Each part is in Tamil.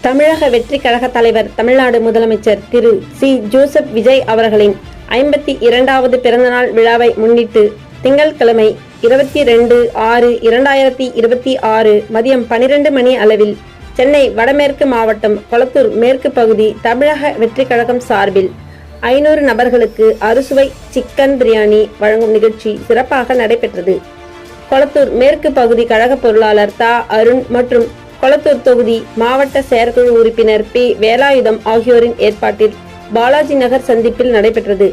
தமிழக வெற்றி கழக தலைவர் தமிழ்நாடு முதலமைச்சர் திரு சி. ஜோசப் விஜய் அவர்களின் 52வது பிறந்தநாள் விழாவை முன்னிட்டு திங்கட்கிழமை 22/6/2026 மதியம் 12 மணி அளவில் சென்னை வடமேற்கு மாவட்டம் கொளத்தூர் மேற்கு பகுதி தமிழக வெற்றி கழகம் சார்பில் 500 நபர்களுக்கு அறுசுவை சிக்கன் பிரியாணி வழங்கும் நிகழ்ச்சி சிறப்பாக நடைபெற்றது. கொளத்தூர் மேற்கு பகுதி கழக பொருளாளர் தா. அருண் மற்றும் கொளத்தூர் தொகுதி மாவட்ட செயற்குழு உறுப்பினர் பி. வேலாயுதம் ஆகியோரின் ஏற்பாட்டில் பாலாஜி நகர் சந்திப்பில் நடைபெற்றது.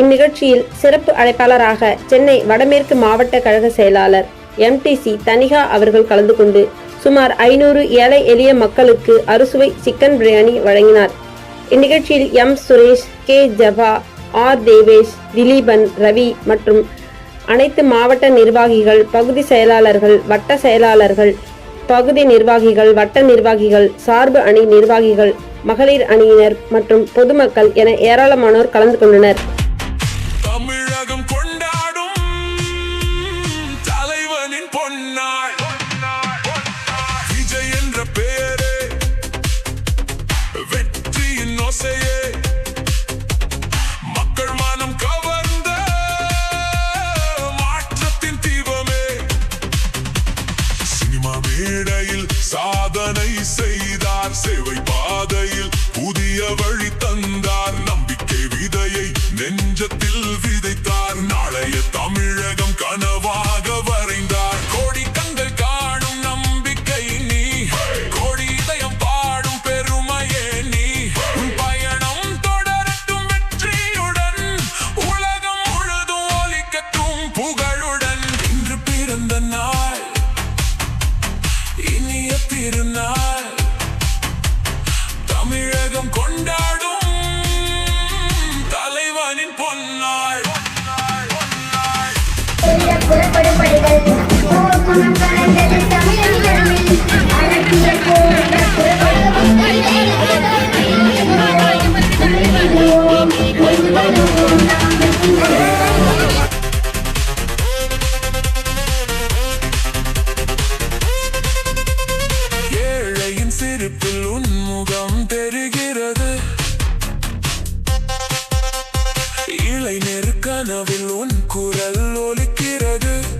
இந்நிகழ்ச்சியில் சிறப்பு அழைப்பாளராக சென்னை வடமேற்கு மாவட்ட கழக செயலாளர் MTC தனிகா அவர்கள் கலந்து கொண்டு சுமார் 500 ஏழை எளிய மக்களுக்கு அறுசுவை சிக்கன் பிரியாணி வழங்கினார். இந்நிகழ்ச்சியில் M. Suresh, K. Jaba, R. Devesh, Dileepan, Ravi மற்றும் அனைத்து மாவட்ட நிர்வாகிகள், பகுதி செயலாளர்கள், வட்ட செயலாளர்கள், பகுதி நிர்வாகிகள், வட்ட நிர்வாகிகள், சார்பு அணி நிர்வாகிகள், மகளிர் அணியினர் மற்றும் பொதுமக்கள் என ஏராளமானோர் கலந்து கொண்டனர். தமிழகம் கொண்டாடும் தலைவனின் பொன்னாள் விஜய் என்ற பெயரே வெற்றியின் ஓசையே மக்கள் மனம் கவர்ந்த மாற்றத்தின் தீபமே சினிமா மேடையில் சாதனை செய்தார், சேவை பாதையில் புதிய வழி தந்தார், நம்பிக்கை விதையை நெஞ்சத்தில் விதைத்தார், நாளைய தமிழகம் கனவாக வரைந்தார். கோடி கண்கள் காணும் நம்பிக்கை நீ, கோடி இதயம் பாடும் பெருமையே நீ, உன் பயணம் தொடரட்டும் வெற்றியுடன், உலகம் முழுதும் ஒலிக்கட்டும் புகழுடன். இன்று பிறந்த நாள் இனிய திருநாள், தமிழகம் கொண்டாடும் தலைவனின் பொன்னாள். புறப்படும் படிகள் போர்க்குணம் கலந்தது தமிழின் கடலில் அழகிய போன்ற புறப்படும் ஏழையின் சிரிப்பில் உன்முகம்